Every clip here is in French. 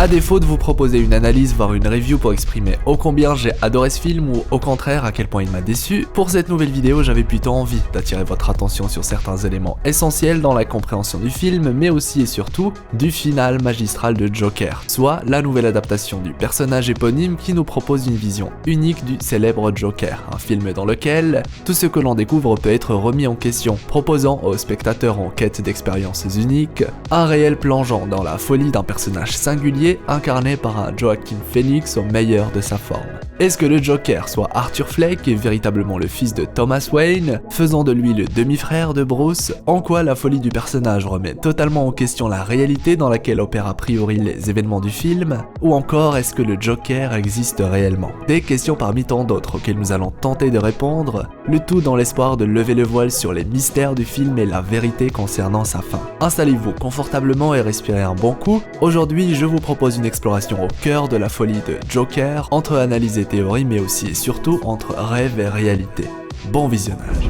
À défaut de vous proposer une analyse voire une review pour exprimer ô combien j'ai adoré ce film ou au contraire à quel point il m'a déçu, pour cette nouvelle vidéo j'avais plutôt envie d'attirer votre attention sur certains éléments essentiels dans la compréhension du film, mais aussi et surtout du final magistral de Joker, soit la nouvelle adaptation du personnage éponyme qui nous propose une vision unique du célèbre Joker, un film dans lequel tout ce que l'on découvre peut être remis en question, proposant aux spectateurs en quête d'expériences uniques un réel plongeon dans la folie d'un personnage singulier incarné par un Joaquin Phoenix au meilleur de sa forme. Est-ce que le Joker, soit Arthur Fleck, est véritablement le fils de Thomas Wayne, faisant de lui le demi-frère de Bruce? En quoi la folie du personnage remet totalement en question la réalité dans laquelle opèrent a priori les événements du film? Ou encore, est-ce que le Joker existe réellement? Des questions parmi tant d'autres auxquelles nous allons tenter de répondre, le tout dans l'espoir de lever le voile sur les mystères du film et la vérité concernant sa fin. Installez-vous confortablement et respirez un bon coup. Aujourd'hui, je vous propose une exploration au cœur de la folie de Joker, entre analyse et théorie, mais aussi et surtout entre rêve et réalité. Bon visionnage.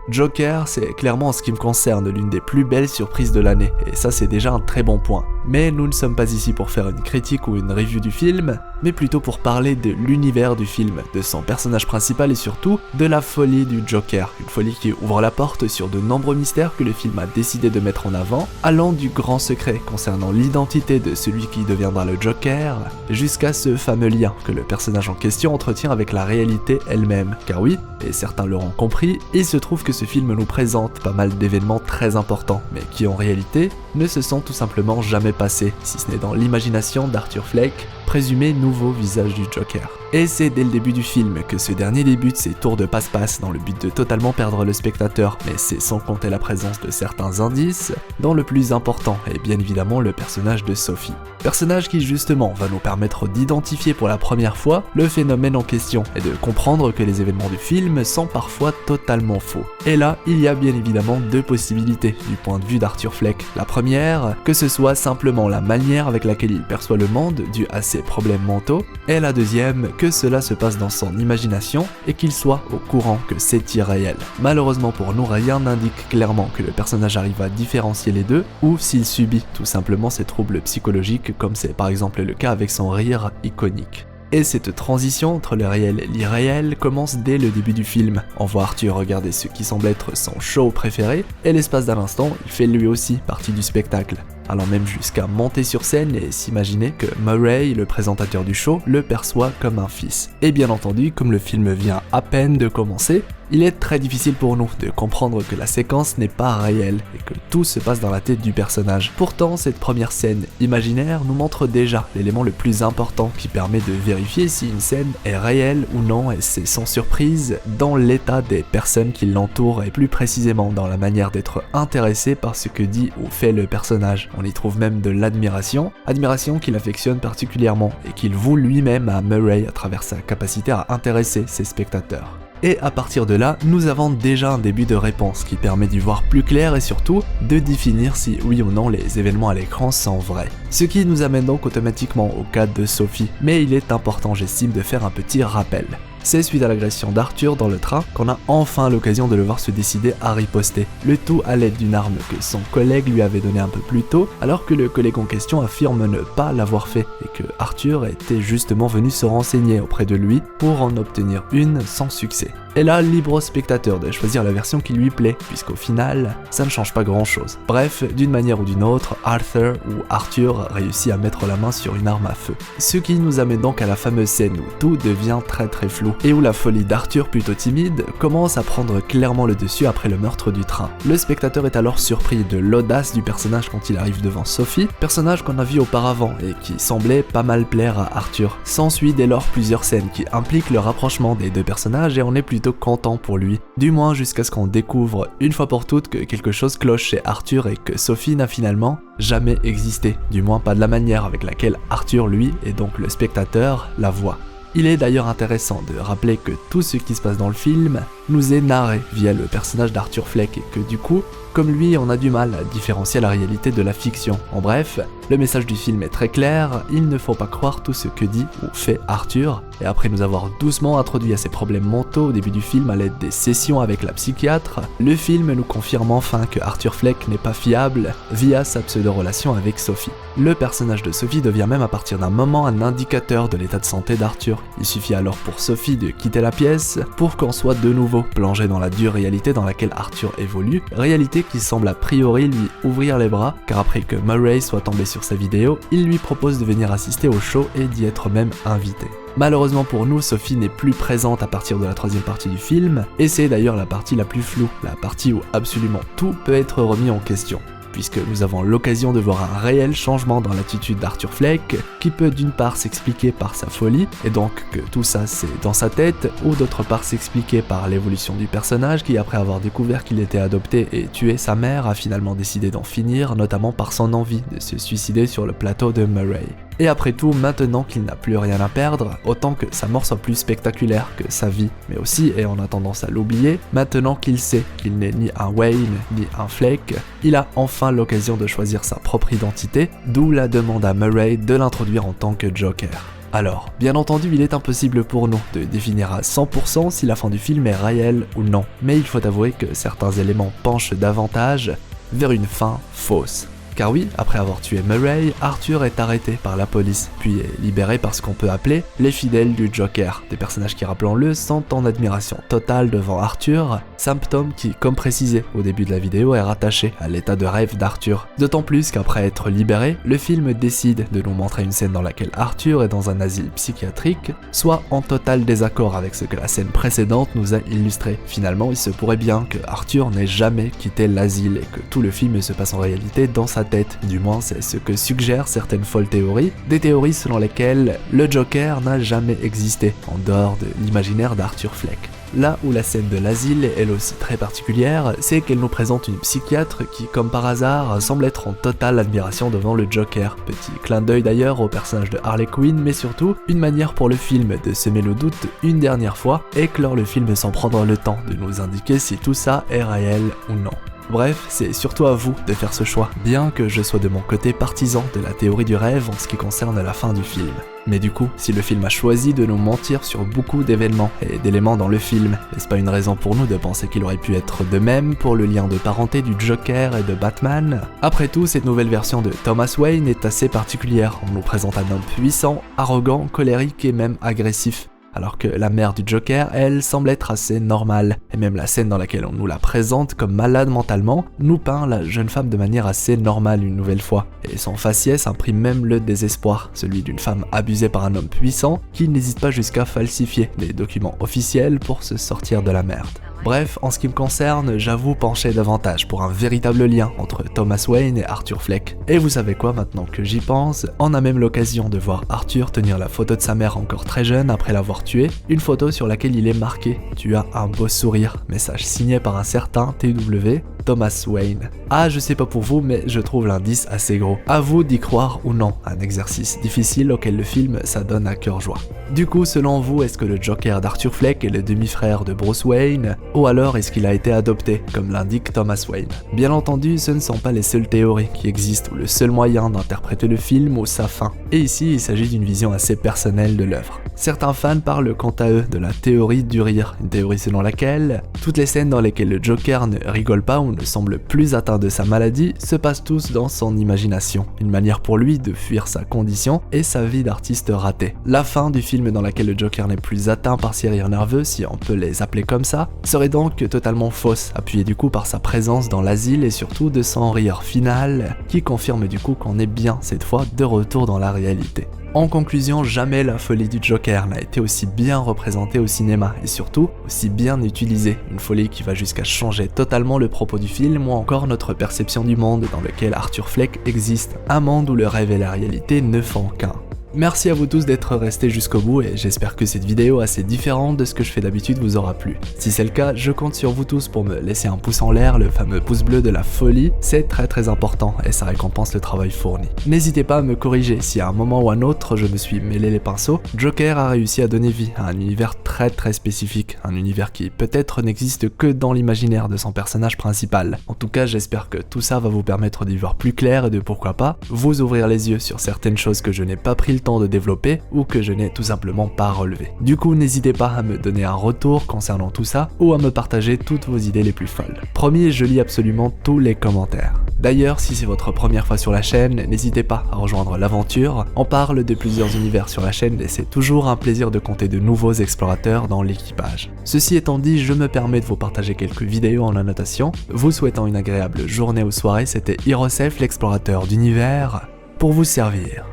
Joker, c'est clairement en ce qui me concerne l'une des plus belles surprises de l'année, et ça c'est déjà un très bon point. Mais nous ne sommes pas ici pour faire une critique ou une review du film, mais plutôt pour parler de l'univers du film, de son personnage principal et surtout de la folie du Joker, une folie qui ouvre la porte sur de nombreux mystères que le film a décidé de mettre en avant, allant du grand secret concernant l'identité de celui qui deviendra le Joker, jusqu'à ce fameux lien que le personnage en question entretient avec la réalité elle-même. Car oui, et certains l'auront compris, il se trouve que ce film nous présente pas mal d'événements très importants, mais qui en réalité ne se sont tout simplement jamais passés, si ce n'est dans l'imagination d'Arthur Fleck, présumé nouveau visage du Joker. Et c'est dès le début du film que ce dernier débute ses tours de passe-passe dans le but de totalement perdre le spectateur, mais c'est sans compter la présence de certains indices, dont le plus important est bien évidemment le personnage de Sophie. Personnage qui justement va nous permettre d'identifier pour la première fois le phénomène en question et de comprendre que les événements du film sont parfois totalement faux. Et là, il y a bien évidemment deux possibilités du point de vue d'Arthur Fleck. La première, que ce soit simplement la manière avec laquelle il perçoit le monde due à ses problèmes mentaux, et la deuxième, que cela se passe dans son imagination et qu'il soit au courant que c'est irréel. Malheureusement pour nous, rien n'indique clairement que le personnage arrive à différencier les deux, ou s'il subit tout simplement ses troubles psychologiques, comme c'est par exemple le cas avec son rire iconique. Et cette transition entre le réel et l'irréel commence dès le début du film. On voit Arthur regarder ce qui semble être son show préféré, et l'espace d'un instant, il fait lui aussi partie du spectacle, allant même jusqu'à monter sur scène et s'imaginer que Murray, le présentateur du show, le perçoit comme un fils. Et bien entendu, comme le film vient à peine de commencer, il est très difficile pour nous de comprendre que la séquence n'est pas réelle et que tout se passe dans la tête du personnage. Pourtant, cette première scène imaginaire nous montre déjà l'élément le plus important qui permet de vérifier si une scène est réelle ou non, et c'est sans surprise dans l'état des personnes qui l'entourent et plus précisément dans la manière d'être intéressé par ce que dit ou fait le personnage. On y trouve même de l'admiration, admiration qu'il affectionne particulièrement et qu'il voue lui-même à Murray à travers sa capacité à intéresser ses spectateurs. Et à partir de là, nous avons déjà un début de réponse qui permet d'y voir plus clair et surtout de définir si oui ou non les événements à l'écran sont vrais. Ce qui nous amène donc automatiquement au cas de Sophie, mais il est important, j'estime, de faire un petit rappel. C'est suite à l'agression d'Arthur dans le train qu'on a enfin l'occasion de le voir se décider à riposter, le tout à l'aide d'une arme que son collègue lui avait donnée un peu plus tôt, alors que le collègue en question affirme ne pas l'avoir fait et que Arthur était justement venu se renseigner auprès de lui pour en obtenir une sans succès. Et là, libre au spectateur de choisir la version qui lui plaît, puisqu'au final, ça ne change pas grand chose. Bref, d'une manière ou d'une autre, Arthur réussit à mettre la main sur une arme à feu. Ce qui nous amène donc à la fameuse scène où tout devient très flou, et où la folie d'Arthur, plutôt timide, commence à prendre clairement le dessus après le meurtre du train. Le spectateur est alors surpris de l'audace du personnage quand il arrive devant Sophie, personnage qu'on a vu auparavant et qui semblait pas mal plaire à Arthur. S'ensuit dès lors plusieurs scènes qui impliquent le rapprochement des deux personnages et on est plutôt content pour lui, du moins jusqu'à ce qu'on découvre une fois pour toutes que quelque chose cloche chez Arthur et que Sophie n'a finalement jamais existé, du moins pas de la manière avec laquelle Arthur, lui, et donc le spectateur, la voit. Il est d'ailleurs intéressant de rappeler que tout ce qui se passe dans le film nous est narré via le personnage d'Arthur Fleck et que du coup, comme lui, on a du mal à différencier la réalité de la fiction. En bref, le message du film est très clair, il ne faut pas croire tout ce que dit ou fait Arthur, et après nous avoir doucement introduit à ses problèmes mentaux au début du film à l'aide des sessions avec la psychiatre, le film nous confirme enfin que Arthur Fleck n'est pas fiable via sa pseudo-relation avec Sophie. Le personnage de Sophie devient même à partir d'un moment un indicateur de l'état de santé d'Arthur. Il suffit alors pour Sophie de quitter la pièce pour qu'on soit de nouveau plongé dans la dure réalité dans laquelle Arthur évolue, réalité qui semble a priori lui ouvrir les bras, car après que Murray soit tombé sur sa vidéo, il lui propose de venir assister au show et d'y être même invité. Malheureusement pour nous, Sophie n'est plus présente à partir de la troisième partie du film, et c'est d'ailleurs la partie la plus floue, la partie où absolument tout peut être remis en question, puisque nous avons l'occasion de voir un réel changement dans l'attitude d'Arthur Fleck, qui peut d'une part s'expliquer par sa folie, et donc que tout ça c'est dans sa tête, ou d'autre part s'expliquer par l'évolution du personnage qui, après avoir découvert qu'il était adopté et tué sa mère, a finalement décidé d'en finir, notamment par son envie de se suicider sur le plateau de Murray. Et après tout, maintenant qu'il n'a plus rien à perdre, autant que sa mort soit plus spectaculaire que sa vie, mais aussi, et on a tendance à l'oublier, maintenant qu'il sait qu'il n'est ni un Wayne ni un Fleck, il a enfin l'occasion de choisir sa propre identité, d'où la demande à Murray de l'introduire en tant que Joker. Alors, bien entendu, il est impossible pour nous de définir à 100% si la fin du film est réelle ou non, mais il faut avouer que certains éléments penchent davantage vers une fin fausse. Car oui, après avoir tué Murray, Arthur est arrêté par la police, puis est libéré par ce qu'on peut appeler les fidèles du Joker, des personnages qui, rappelons-le, sont en admiration totale devant Arthur, symptôme qui, comme précisé au début de la vidéo, est rattaché à l'état de rêve d'Arthur. D'autant plus qu'après être libéré, le film décide de nous montrer une scène dans laquelle Arthur est dans un asile psychiatrique, soit en total désaccord avec ce que la scène précédente nous a illustré. Finalement, il se pourrait bien que Arthur n'ait jamais quitté l'asile et que tout le film se passe en réalité dans sa tête. Du moins, c'est ce que suggèrent certaines folles théories, des théories selon lesquelles le Joker n'a jamais existé, en dehors de l'imaginaire d'Arthur Fleck. Là où la scène de l'asile est elle aussi très particulière, c'est qu'elle nous présente une psychiatre qui, comme par hasard, semble être en totale admiration devant le Joker. Petit clin d'œil d'ailleurs au personnage de Harley Quinn, mais surtout une manière pour le film de semer le doute une dernière fois et clore le film sans prendre le temps de nous indiquer si tout ça est réel ou non. Bref, c'est surtout à vous de faire ce choix, bien que je sois de mon côté partisan de la théorie du rêve en ce qui concerne la fin du film. Mais du coup, si le film a choisi de nous mentir sur beaucoup d'événements et d'éléments dans le film, n'est-ce pas une raison pour nous de penser qu'il aurait pu être de même pour le lien de parenté du Joker et de Batman? Après tout, cette nouvelle version de Thomas Wayne est assez particulière, on nous présente un homme puissant, arrogant, colérique et même agressif. Alors que la mère du Joker, elle, semble être assez normale, et même la scène dans laquelle on nous la présente comme malade mentalement, nous peint la jeune femme de manière assez normale une nouvelle fois, et son faciès imprime même le désespoir, celui d'une femme abusée par un homme puissant qui n'hésite pas jusqu'à falsifier des documents officiels pour se sortir de la merde. Bref, en ce qui me concerne, j'avoue pencher davantage pour un véritable lien entre Thomas Wayne et Arthur Fleck. Et vous savez quoi, maintenant que j'y pense, on a même l'occasion de voir Arthur tenir la photo de sa mère encore très jeune après l'avoir tuée, une photo sur laquelle il est marqué « Tu as un beau sourire », message signé par un certain TW, Thomas Wayne. Ah, je sais pas pour vous, mais je trouve l'indice assez gros. À vous d'y croire ou non, un exercice difficile auquel le film s'adonne à cœur joie. Du coup, selon vous, est-ce que le Joker d'Arthur Fleck est le demi-frère de Bruce Wayne, ou alors est-ce qu'il a été adopté, comme l'indique Thomas Wayne? Bien entendu, ce ne sont pas les seules théories qui existent ou le seul moyen d'interpréter le film ou sa fin. Et ici, il s'agit d'une vision assez personnelle de l'œuvre. Certains fans parlent quant à eux de la théorie du rire, une théorie selon laquelle toutes les scènes dans lesquelles le Joker ne rigole pas ou ne semble plus atteint de sa maladie se passent tous dans son imagination, une manière pour lui de fuir sa condition et sa vie d'artiste raté. La fin du film dans laquelle le Joker n'est plus atteint par ses rires nerveux, si on peut les appeler comme ça, serait donc totalement fausse, appuyée du coup par sa présence dans l'asile et surtout de son rire final, qui confirme du coup qu'on est bien cette fois de retour dans la réalité. En conclusion, jamais la folie du Joker n'a été aussi bien représentée au cinéma et surtout aussi bien utilisée. Une folie qui va jusqu'à changer totalement le propos du film ou encore notre perception du monde dans lequel Arthur Fleck existe. Un monde où le rêve et la réalité ne font qu'un. Merci à vous tous d'être restés jusqu'au bout et j'espère que cette vidéo assez différente de ce que je fais d'habitude vous aura plu. Si c'est le cas, je compte sur vous tous pour me laisser un pouce en l'air, le fameux pouce bleu de la folie, c'est très important et ça récompense le travail fourni. N'hésitez pas à me corriger si à un moment ou à un autre je me suis mêlé les pinceaux. Joker a réussi à donner vie à un univers très spécifique, un univers qui peut-être n'existe que dans l'imaginaire de son personnage principal. En tout cas, j'espère que tout ça va vous permettre d'y voir plus clair et de pourquoi pas vous ouvrir les yeux sur certaines choses que je n'ai pas pris le temps de développer ou que je n'ai tout simplement pas relevé. Du coup, n'hésitez pas à me donner un retour concernant tout ça ou à me partager toutes vos idées les plus folles. Promis, je lis absolument tous les commentaires. D'ailleurs, si c'est votre première fois sur la chaîne, n'hésitez pas à rejoindre l'aventure. On parle de plusieurs univers sur la chaîne et c'est toujours un plaisir de compter de nouveaux explorateurs dans l'équipage. Ceci étant dit, je me permets de vous partager quelques vidéos en annotation. Vous souhaitant une agréable journée ou soirée, c'était Hirosef, l'explorateur d'univers, pour vous servir.